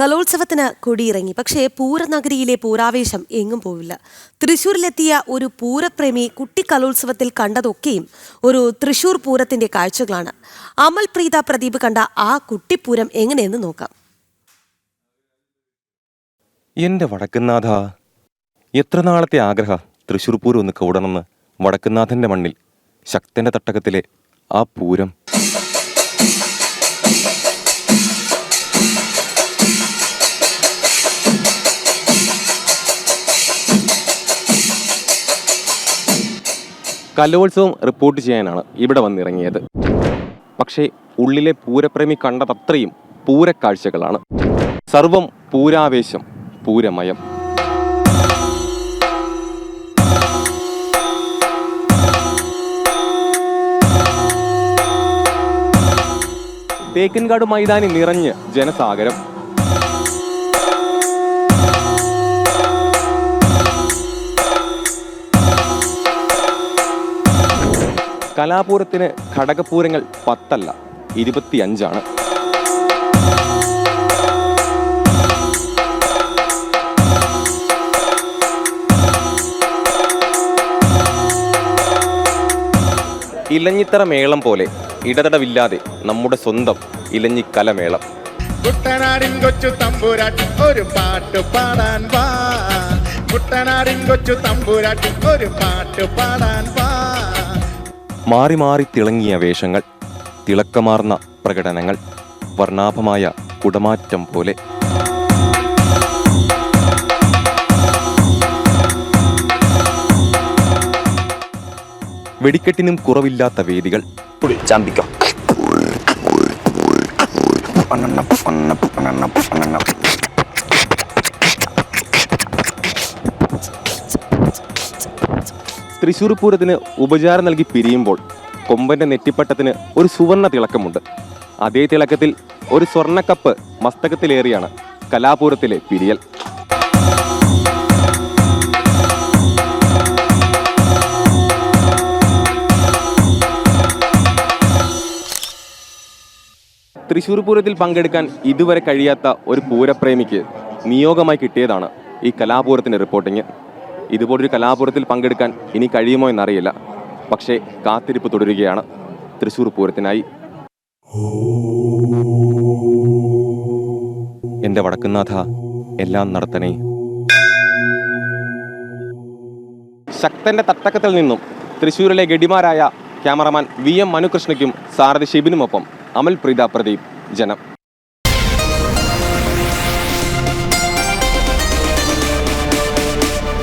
കലോത്സവത്തിന് കൊടിയിറങ്ങി. പക്ഷേ പൂരനഗരിയിലെ പൂരാവേശം എങ്ങും പോവില്ല. തൃശ്ശൂരിലെത്തിയ ഒരു പൂരപ്രേമി കുട്ടി കലോത്സവത്തിൽ കണ്ടതൊക്കെയും ഒരു തൃശ്ശൂർ പൂരത്തിന്റെ കാഴ്ചകളാണ്. അമൽ പ്രീത പ്രദീപ് കണ്ട ആ കുട്ടിപ്പൂരം എങ്ങനെയെന്ന് നോക്കാം. എന്റെ വടക്കുന്നാഥ, എത്ര നാളത്തെ ആഗ്രഹ തൃശ്ശൂർ പൂരം ഒന്ന് കൂടണമെന്ന്. വടക്കുന്നാഥന്റെ മണ്ണിൽ ശക്തന്റെ തട്ടകത്തിലെ ആ പൂരം. കലോത്സവം റിപ്പോർട്ട് ചെയ്യാനാണ് ഇവിടെ വന്നിറങ്ങിയത്. പക്ഷേ ഉള്ളിലെ പൂരപ്രേമി കണ്ടതത്രയും പൂരക്കാഴ്ചകളാണ്. സർവം പൂരാവേശം, പൂരമയം. തേക്കിൻകാട് മൈതാനി നിറഞ്ഞ് ജനസാഗരം. കലാപൂരത്തിന് ഘടകപൂരങ്ങൾ 10 അല്ല 25. ഇലഞ്ഞിത്തറ മേളം പോലെ ഇടതടവില്ലാതെ നമ്മുടെ സ്വന്തം ഇലഞ്ഞിക്കലമേളം. കുട്ടനാടിൻ കൊച്ചു തമ്പുരാട്ടി ഒരു പാട്ട് പാടാൻ വാ, കുട്ടനാടിൻ കൊച്ചു തമ്പുരാട്ടി ഒരു പാട്ട് പാടാൻ വാ. മാറി മാറി തിളങ്ങിയ വേഷങ്ങൾ, തിളക്കമാർന്ന പ്രകടനങ്ങൾ, വർണ്ണാഭമായ കുടമാറ്റം പോലെ. വെടിക്കെട്ടിനും കുറവില്ലാത്ത വേദികൾ. തൃശ്ശൂർ പൂരത്തിന് ഉപചാരം നൽകി പിരിയുമ്പോൾ കൊമ്പന്റെ നെറ്റിപ്പട്ടത്തിന് ഒരു സുവർണ തിളക്കമുണ്ട്. അതേ തിളക്കത്തിൽ ഒരു സ്വർണ്ണക്കപ്പ് മസ്തകത്തിലേറിയാണ് കലാപൂരത്തിലെ പിരിയൽ. തൃശ്ശൂർ പൂരത്തിൽ പങ്കെടുക്കാൻ ഇതുവരെ കഴിയാത്ത ഒരു പൂരപ്രേമിക്ക് നിയോഗമായി കിട്ടിയതാണ് ഈ കലാപൂരത്തിന്റെ റിപ്പോർട്ടിങ്. ഇതുപോലൊരു കലാപൂരത്തിൽ പങ്കെടുക്കാൻ ഇനി കഴിയുമോ എന്നറിയില്ല. പക്ഷേ കാത്തിരിപ്പ് തുടരുകയാണ് തൃശ്ശൂർ പൂരത്തിനായി. എന്റെ വടക്കുന്നാഥ, എല്ലാം നടത്തണേ. ശക്തന്റെ തട്ടകത്തിൽ നിന്നും തൃശ്ശൂരിലെ ഗഡിമാരായ ക്യാമറമാൻ VM മനുകൃഷ്ണയ്ക്കും സാരഥി ഷിബിനുമൊപ്പം അമൽ പ്രീത പ്രദീപ്, ജനം.